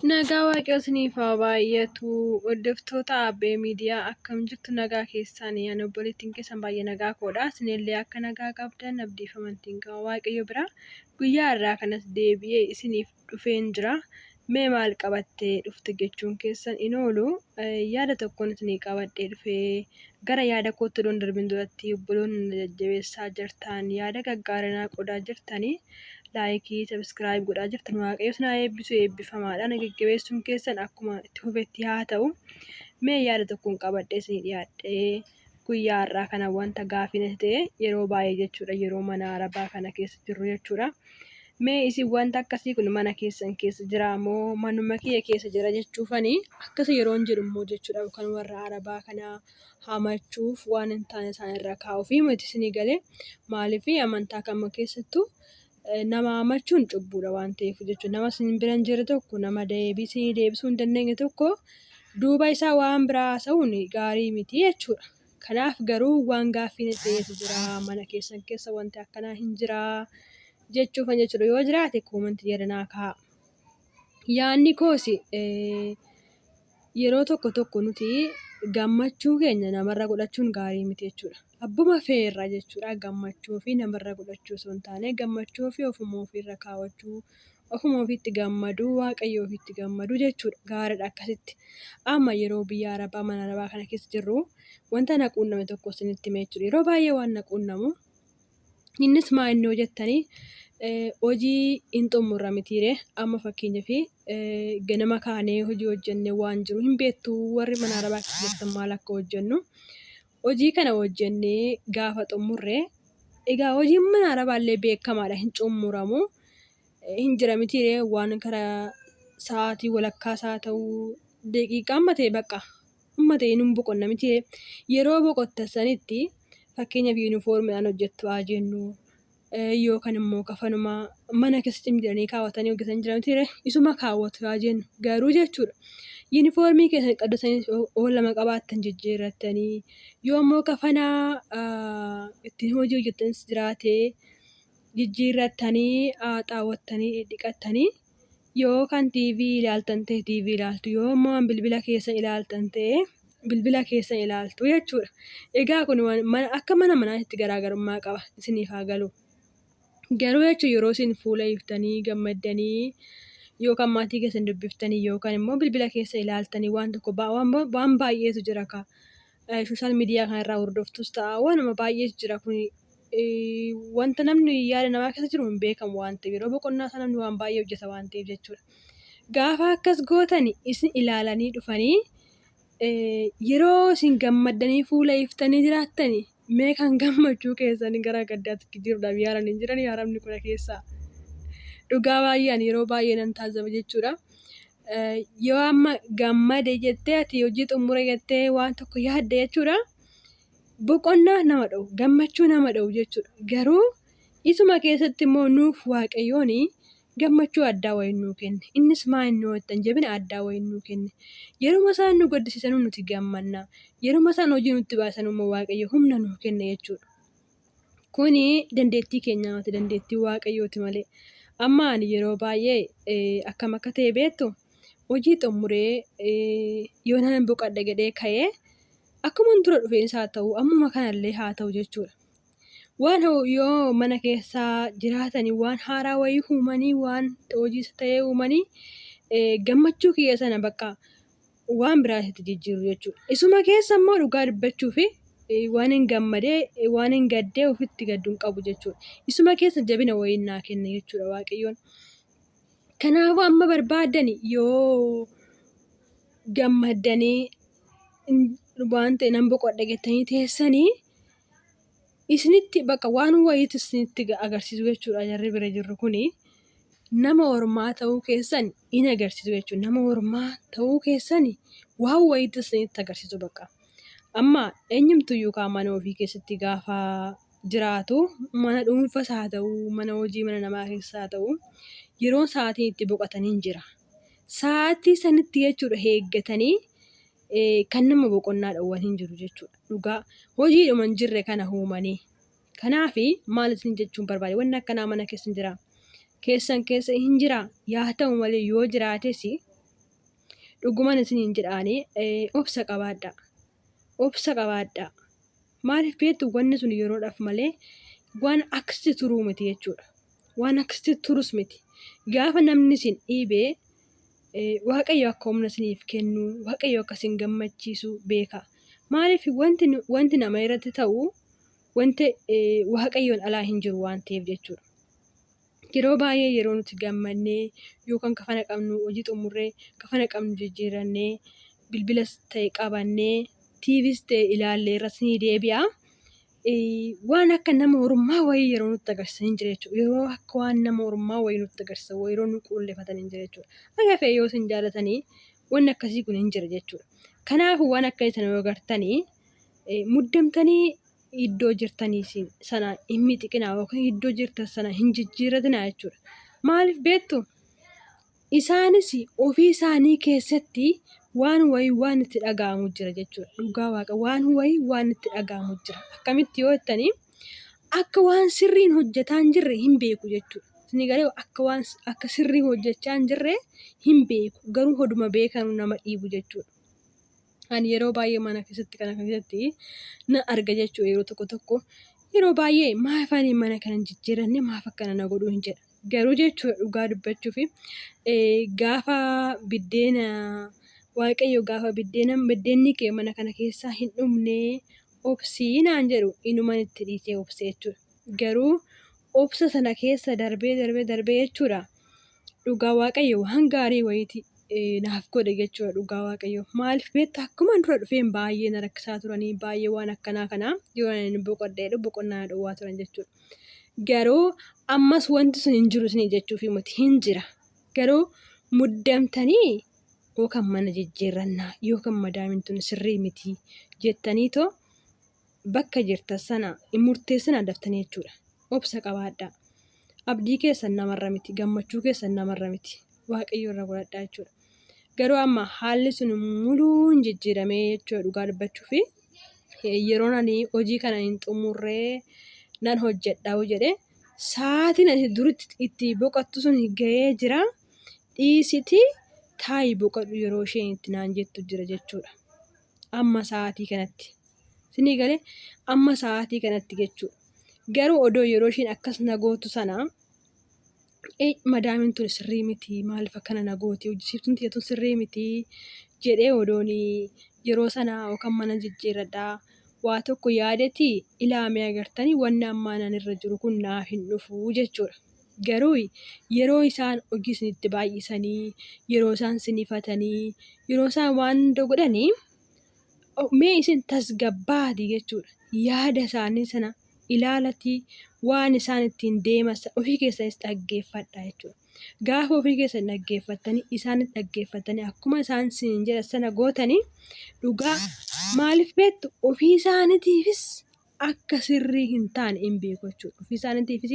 Nagaa Waaqesniif haa baay'atu. Hordoftoota Abbee Miidiyaa akkam jirtu nagaa keessaan ani obboleettiin keessan baay'ee nagaa koodha. Isinillee akka nagaa qabdan abdiif amantiin qaba Waaqayyo bira. Guyyaa irraa kanas deebi'ee isiniif dhufeen jira. Mee maal qabattee dhufte jechuun keessan in oolu yaada tokkoon isinii qabadhee dhufee gara yaada kootti doon darbin duratti obboloonni jajjabeessaa jirtan yaada gaggaarinaa qodaa jirtanii. Laayikii sabiskiraayib godhaa jirtan waaqayyo isin haa eebbisu eebbifamaadha. Nagaggeessuun keessan akkuma itti fufetti haa ta'u. Mee yaada tokkoon qabadhee isinii dhiyaadhee guyyaa har'aa kana wanta gaafiin ta'e yeroo baay'ee jechuudha yeroo mana arabaa kana keessa jirru jechuudha. Mee isin wanta akkasii kun mana keessan keessa jira moo manuma kiyya keessa jira jechuufanii akkasii yeroo hin jedhu immoo jechuudha kan warra arabaa kana hamachuuf waan hin taane isaan irra kaa'uu fi miti isinii galee maaliif amantaa kam keessattuu nama hamachuun cubbuudha waan ta'eef jechuudha. Nama isin bira hin jirre tokko nama deebisuu hin dandeenye tokko duuba isaa waan biraa haasa'uun gaarii miti jechuudha. Kanaaf garuu waan gaaffiin ta'etu jira mana keessan keessa wanti akkanaa hin jira jechuufan jechuudha. Yoo jiraate koomantii jedhanaa kaa'a. Yaadni koos yeroo tokko nuti gammachuu keenya namarra godhachuun gaarii miti jechuudha. Abbuma feerra jechuudha gammachuu fi namarra godhachuu osoo hin taane gammachuu fi ofuma ofiirra kaawwachuu ofuma ofiitti gammaduu waaqayyo ofiitti gammaduu jechuudha gaariidha akkasitti. Amma yeroo biyya arabaa mana arabaa kana keessa jirru wanta naquunname tokko isinitti himee jechuudha. Yeroo baay'ee waan naquunnamu innis maa inni hojjettanii hojii hin xumurra mitiire amma fakkeenyaaf ganama kaanee hojii hojjennee waan jiru hin beektu warri mana arabaa keessatti maal akka hojjennu. Hojii kana hojjennee gaafa xumurree egaa hojiin mana arabaallee beekamaadha hin xumuramu hin jira mitiiree waan karaa sa'aatii walakkaa isaa ta'uu daqiiqaa amma ta'e bakka amma ta'e nun boqonna mitiiree yeroo boqotta sanitti fakkeenyaaf yuunifoormiidhaan hojjettu haa jennu yookaan immoo kafanuma mana keessa cimdanii kaawwatanii hojjetan jira mitiiree isuma kaawwatu haa jennu garuu jechuudha. Yuunifoormii keessan qaddasanii lama qabaattan jijjiirrattanii yoo immoo kafanaa ittiin hojii hojjettanis jiraate jijjiirrattanii xaawwattanii dhiqattanii yoo kan TV ilaaltan ta'e TV ilaaltu yoo immoo bilbila keessan ilaaltan ta'e bilbila keessan ilaaltu jechuudha. Egaa kun akka mana manaatti garaagarummaa qaba isiniif haa galu. Garuu jechuun yeroo isin fuula iftanii gammaddanii yookaan maatii keessan dubbiftanii yookaan immoo bilbila keessa ilaaltanii waan tokko waan baay'eetu jira ka sooshaal miidiyaa kanarraa hordoftus ta'a waanuma baay'eetu jira kun wanta namni yaada namaa keessa jiru hin beekamu waan ta'eef yeroo boqonnaa isaa namni waan baay'ee hojjeta waan ta'eef jechuudha. Gaafa akkas gootanii isin ilaalanii dhufanii yeroo isin gammaddanii fuula iftanii jiraattanii mee kan gammachuu keessanii gara gaddaatti jiruudhaaf yaalan hin jiran yaaramni kuna keessaa. Dhugaa baay'een yeroo baay'ee nan taasisa jechuudha. Yoo amma gammade jettee ati hojii xumura jettee waan tokko yaadde jechuudha. Boqonnaa nama dha'u gammachuu nama dha'u jechuudha. Garuu isuma keessatti immoo nuuf waaqayyoon gammachuu addaa wayii nuu kenne. Innis maa inni hojjetan jabina addaa wayii nuu kenne. Yeroo isaan nu gaddisiisan nuti gammanna. Yeroo isaan hojii nutti baasan immoo waaqayyo humna nuu kenne jechuudha. Kuni dandeettii keenyaa miti dandeettii waaqayyooti malee. Amma ani yeroo baay'ee akkam akka ta'e beektu hojii xumuree yoo nan boqadha jedhee ka'ee akkuma dura dhufeenis haa ta'u ammuma kanallee haa ta'u jechuudha. Waan yoo mana keessaa jiraatanii waan haaraa wayii uumanii waan hojii ta'ee uumanii gammachuu kiyya sana bakka waan biraatti jijjiiru jechuudha. Isuma keessa immoo dhugaa dubbachuu fi waan hin gammadee waan hin gaddee ofitti gadduun qabu jechuudha. Isuma keessa jabina wayii naa kenna jechuudha waaqayyoon. Kanaafuu amma barbaadan yoo gammaddanii waan ta'e nan boqodha jettanii teessanii isinitti bakka waan wayiitu isinitti agarsiisu jechuudha. Jarri bira jirru kuni nama ormaa ta'uu keessan in agarsiisu jechuudha. Nama ormaa ta'uu keessan waan wayiitu isinitti agarsiisu bakka. Amma eenyumtu yookaan mana ofii keessatti gaafa jiraatu mana dhuunfas haa ta'u mana hojii mana namaa keessaa haa ta'u yeroo sa'aatiin itti boqotanii jira. Sa'aatii sanitti jechuudha eeggatanii kan nama boqonnaa dhawwan hin jiru jechuudha. Dhugaa hojiidhuma hin jirre kana uumanii. Kanaaf maal isin jechuun barbaade wanni akkanaa mana keessa hin jira. Keessan keessa hin jira yaa ta'u malee yoo jiraates dhuguman isiniin jedhaanii obsa qabaadhaa. Obsa qabaadhaa. Maaliif beektu wanni sun yeroodhaaf malee waan akkasitti turuu miti jechuudha. Waan akkasitti turus miti. Gaafa namni isin dhiibee Waaqayyo akka humna isiniif kennu, Waaqayyo akka isin gammachiisu beeka. Maaliif wanti nama irratti ta'u wanti Waaqayyoon alaa hin jiru waan ta'eef jechuudha. Yeroo baay'ee yeroo nuti gammannee yookaan kafana qabnu hojii xumurree kafana qabnu jijjiirannee bilbilas ta'e qabannee tiivis ta'e ilaallee irratti ni deebi'a. Waan akka nama ormaa wayii yeroo nutti agarsiisan hin jiru jechuudha. Yeroo akka waan nama ormaa wayii nutti agarsiisan yeroo nu qulleeffatan hin jiru jechuudha. Akka fe'ee yoo isin jaalatanii wanni akkasii kun hin jira jechuudha. Kanaafuu waan akkasii sana yoo agartanii muddamtanii iddoo jirtanii sana hin mixiqinaa yookaan iddoo jirtan sana hin jijjiiratinaa jechuudha. Maaliif beektu? Isaanis ofii isaanii keessatti waan wayii waan itti dhaga'amu jira jechuudha. Dhugaa waaqa waan wayii waan itti dhaga'amu jira. Akkamitti yoo jettanii akka waan sirriin hojjetaa hin jirre hin beeku jechuudha. Isin garuu akka sirrii hojjechaa hin jirre hin beeku. Garuu hoduma beekanu nama dhiibu jechuudha. Ani yeroo baay'ee mana keessatti kana keessatti na arga jechuudha yeroo tokko yeroo baay'ee maaf ani mana kana jijjiiranne maaf akkana na godhu hin jedha. Garuu jechuudha dhugaa dubbachuuf gaafa biddeena Waaqayyo gaafa biddeenni kee mana kana keessaa hin dhumne obsii naan jedhu inuman itti dhiisee obse jechuudha. Garuu obsa sana keessa darbee jechuudha. Dhugaa Waaqayyo waan gaarii wayiiti naaf godhe jechuudha dhugaa Waaqayyo. Maaliif beektu akkuma dura dhufeen baay'ee na rakkisaa turanii baay'ee waan akkanaa kanaa yoo ani boqodhee boqonnaa dhowwaa turan jechuudha. Garuu ammas wanti sun hin jiru isin jechuufi miti hin jira. Garuu muddamtanii yookaan mana jijjiirannaa yookaan madaamin tun sirrii miti jettanii too bakka jirtan sana murteessan daftanii jechuudha. Obsa qabaadhaa. Abdii keessan namarra miti gammachuu keessan namarra miti Waaqayyo irra godhadhaa jechuudha. Garuu amma haalli sun muluun jijjiiramee jechuudha dhugaa dubbachuufi yeroon ani hojii kana hin xumurree nan hojjedhaa jedhee sa'aatiin ani duritti itti boqottu sun gahee jira. Dhiisitii taa'ii boqodhu yeroo isheen itti naan jettu jira jechuudha. Amma sa'aatii kanatti. Isinii galee amma sa'aatii kanatti jechuudha. Garuu odoo yeroo isheen akkas na gootu sana madaamin tun sirrii miti maaliif akkana na gooti hojjisiiftuun tiyatuun sirrii miti jedhee odoon yeroo sana yookaan mana jijjiirradhaa waa tokko yaadetii ilaamee agartanii wanni ammaan irra jiru kun naaf hin dhufu jechuudha. Garuu yeroo isaan hojii isinitti baay'isanii yeroo isaan sinifatanii yeroo isaan waan godhanii mee isin tasgabbaati jechuudha. Yaada isaanii sana ilaalatii waan isaan ittiin deeman ofii keessanis dhaggeeffadhaa jechuudha. Gaafa ofii keessan dhaggeeffattanii isaanis dhaggeeffatanii akkuma isaan siin jedhan sana gootanii dhugaa maaliif beektu ofii isaaniitiifis akka sirrii hin taane hin beeku jechuudha. Ofii isaaniitiifis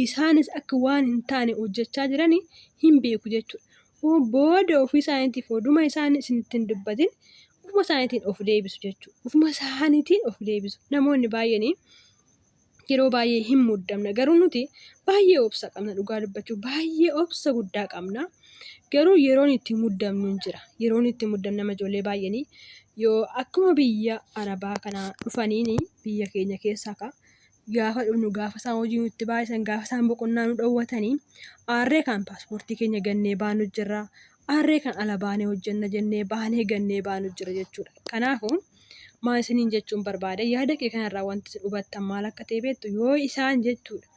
isaanis akka waan hin taane hojjechaa jiranii hin beeku jechuudha. Booda ofii isaaniitiif oduma isaanii isinitti hin dubbatin ofuma isaaniitiin of deebisu jechuudha. Ofuma isaaniitiin of deebisu. Namoonni baay'een yeroo baay'ee hin muddamna. Garuu nuti baay'ee obsa qabna dhugaa dubbachuuf baay'ee obsa guddaa qabna. Garuu yeroon itti muddamnu hin jira. Yeroon itti muddamna nama ijoollee baay'een yoo akkuma biyya Arabaa kana dhufaniin biyya keenya keessaa gaafa dhufnu gaafa isaan hojii nutti baay'isan gaafa isaan boqonnaa nu dhowwatanii aarree kan paaspoortii keenya gannee baanu jirra. Aarree kan ala baanee hojjenna jennee baanee gannee baanu jira jechuudha. Kanaafuu maal isiniin jechuun barbaada yaada kee kanarraa wanti isin hubattan maal akka ta'e beektu yoo isaan jechuudha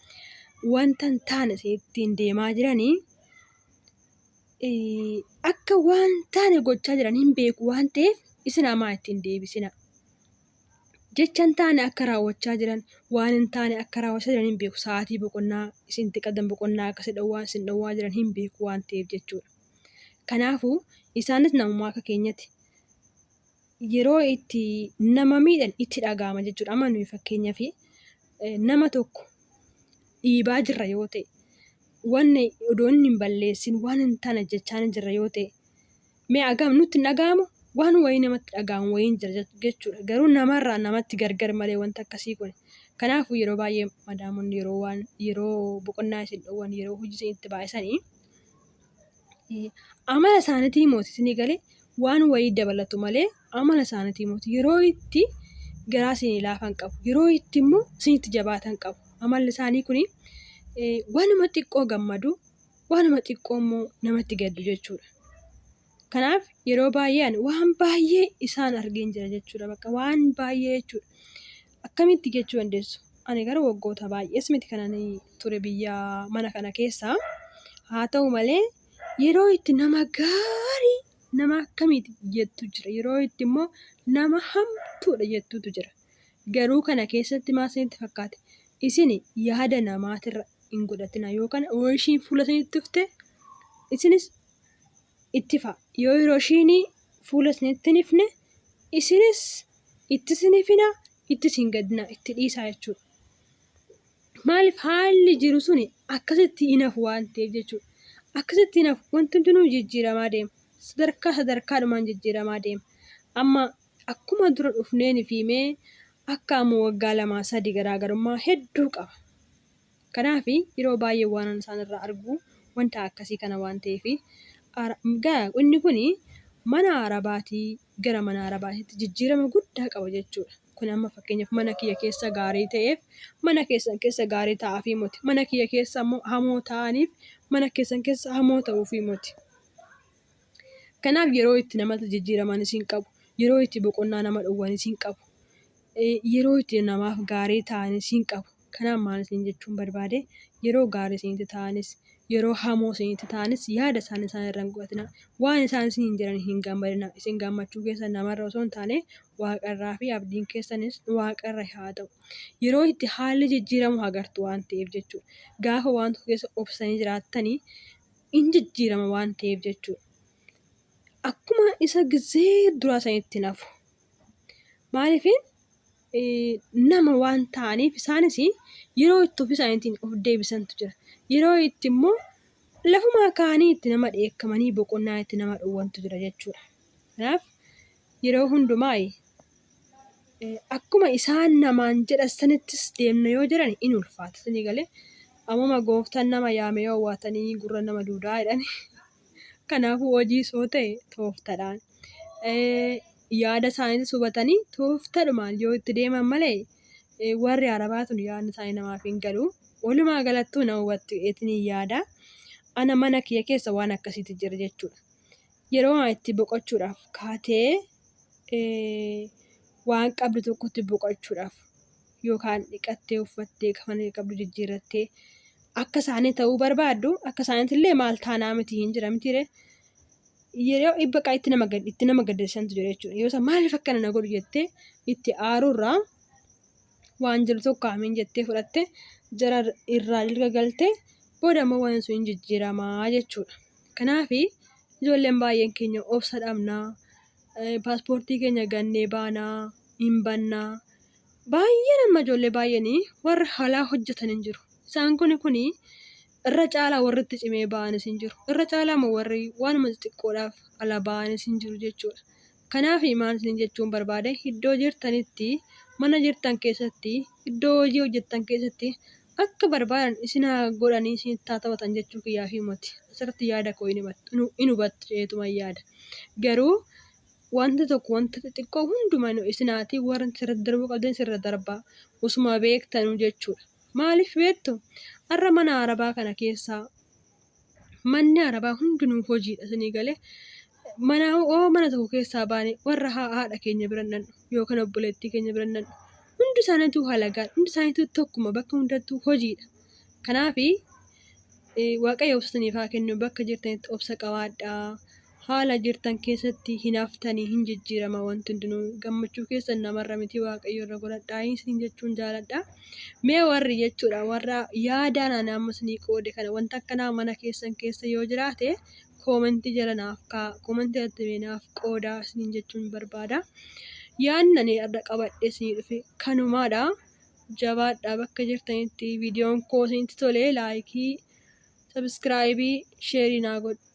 wanta hin taane ittiin deemaa jiranii akka waan taane gochaa jiran hin beeku waan ta'eef isin hamaa ittiin deebisina. Jecha hin taane akka raawwachaa jiran waan hin taane akka raawwachaa jiran hin beeku. Sa'aatii boqonnaa isin xiqqaatan boqonnaa akka isin dhowwaa jiran hin beeku waan ta'eef jechuudha. Kanaafuu isaanis namummaa akka keenyatti yeroo itti nama miidhan itti dhaga'ama jechuudha. Amma nuyi fakkeenyaaf nama tokko dhiibaa jirra yoo ta'e wanni odoon hin balleessin waan hin taane jechaa jirra yoo ta'e mee agam nutti hin dhaga'amu waan wayii namatti dhaga'amu wayiin jira jechuudha. Garuu namarraa namatti gargar malee wanta akkasii kun. Kanaafuu yeroo baay'ee madaamonni yeroo boqonnaa isin dhowwan yeroo hojii isin itti baay'isanii amala isaaniitii mootii isinii galee waan wayii dabalatu malee amala isaaniitii miti. Yeroo itti garaa isinii laafan qabu. Yeroo itti immoo isinitti jabaatan qabu. Amalli isaanii kuni waanuma xiqqoo gammadu, waanuma xiqqoo immoo namatti gaddu jechuudha. Kanaaf yeroo baay'een waan baay'ee isaan argeen jira jechuudha. Bakka waan baay'ee jechuudha. Akkamitti jechuu dandeessu? Ani gara waggoota baay'ees miti kanan ture biyya mana kana keessaa. Haa ta'u malee yeroo itti nama gaarii nama akkamiiti jettu jira. Yeroo itti immoo nama hamtuudha jettutu jira. Garuu kana keessatti maal isinitti fakkaate? Isin yaada namaatirra hin godhatina yookaan yoo ishiin fuula isinitti dhufte isinis itti fa'a. Yoo yeroo ishiin fuula isinitti hin ifne isinis itti isin ifina, itti isin gadna, itti dhiisaa jechuudha. Maaliif haalli jiru suni akkasitti hin hafu waan ta'eef jechuudha. Akkasitti hin hafu wanti hundinuu jijjiiramaa deema. Sadarkaadhumaan jijjiiramaa deema. Amma akkuma dura dhufneen fiimee akka ammoo waggaa 2-3 garaagarummaa hedduu qaba. Kanaaf yeroo baay'ee waan isaan irraa argu wanta akkasii kana waan ta'eef inni kun mana arabaatii gara mana arabaatiitti jijjiirama guddaa qaba jechuudha. Kun amma fakkeenyaaf mana kiyya keessa gaarii ta'eef mana keessan keessa gaarii ta'aafii miti. Mana kiyya keessa immoo hamoo ta'aniif mana keessan keessa hamoo ta'uufii miti. Kanaaf yeroo itti namatti jijjiiraman isin qabu. Yeroo itti boqonnaa nama dhowwan isin qabu. Yeroo itti namaaf gaarii ta'an isin qabu. Kanaaf maal isin jechuun barbaade yeroo gaarii isinitti ta'anis yeroo hamoo isinitti ta'anis yaada isaan irra hin godhatina. Waan isaan isin jiran hin gammadina. Isin gammachuu keessan namarra osoo hin taane waaqarraa fi abdiin keessanis waaqarra haa ta'u. Yeroo itti haalli jijjiiramu agartu waan ta'eef jechuudha. Gaafa waan tokko keessa obsanii jiraattanii in jijjiirama waan ta'eef jechuudha. Akkuma isa gizee duraa sanitti nafu. Maaliifin nama waan ta'aniif isaanis yeroo itti ofii isaaniitiin of deebisantu jira. Yeroo itti immoo lafumaa ka'anii itti nama dheekkamanii boqonnaa itti nama dhowwantu jira jechuudha. Kanaaf yeroo hundumaa akkuma isaan namaan jedhan sanittis deemna yoo jiran in ulfaata. Isinii galee ammuma gooftaan nama yaame yoo hawwaatanii gurra nama duudaa jedhan. Kanaafuu hojii soo ta'e tooftadhaan. Yaada isaaniitis hubatanii tooftadhumaan yoo itti deeman malee warri arabaa tun yaadni isaanii namaaf hin galu. Walumaa galattuu na hubattu eetinii yaada. Ana mana kiyya keessa waan akkasiitti jira jechuudha. Yeroo itti boqochuudhaaf kaatee waan qabdu tokkotti boqochuudhaaf yookaan dhiqattee uffattee kafana qabdu jijjiirrattee akka isaanii ta'uu barbaaddu akka isaaniitillee maal taanaa miti hin jira mitiire. Yeroo dhibba itti nama gaddeessantu jira jechuudha. Yoo isa maaliif akkana na godhu jettee itti aaruurraa waan jiru tokko amiin jettee fudhattee jara irraa ilga galtee booda immoo waan sun jijjiiramaa jechuudha. Kanaaf ijoolleen baay'een keenya obsa dhabnaa, paaspoortii keenya gannee baanaa, hin bannaa. Baay'ee nama ijoollee baay'een warra halaa hojjetan hin jiru. Isaan kun irra caalaa warri itti cimee ba'anis hin jiru. Irra caalaa immoo warri waanuma xixiqqoodhaaf ala ba'anis hin jiru jechuudha. Kanaaf maal isin jechuun barbaade iddoo jirtanitti mana jirtan keessatti iddoo hojii hojjettan keessatti akka barbaadan isin godhanii isin taphatan jechuu kiyyaa fi miti. Asirratti yaada koo in hubattu jeetuma yaada. Garuu wanta tokko wanta xixiqqoo hundumaa isinaati warra sirriitti darbuu qabdan sirra darbaa osuma beektanuu jechuudha. Maaliif beektu? Har'a mana arabaa kana keessaa manni arabaa hundinuu hojiidha isinii galee. Mana tokko keessaa baane warra haadha keenya bira nannu yookaan obboleettii keenya bira nannu hundi isaaniitu halagaa hundi isaaniitu tokkuma bakka hundattuu hojiidha. Kanaaf waaqayyo obsitaniif haa kennu bakka jirtanitti obsa qabaadhaa. Haala jirtan keessatti hin haftanii hin jijjiirama wanti hundinuu gammachuu keessan namarra miti waaqayyo irra godhadhaa isin jechuun jaaladha. Mee warri jechuudha warra yaadaan ani amma isinii qoode kana wanta akkanaa mana keessan keessa yoo jiraate koomentii jala koomentii irratti naaf qoodaa isin jechuun barbaada. Yaadni ani irra qabadhe isinii dhufe kanumaadha. Jabaadhaa bakka jirtanitti viidiyoon koo isinitti tolee laayikii, sabiskiraayibii, sheerii naa godhu.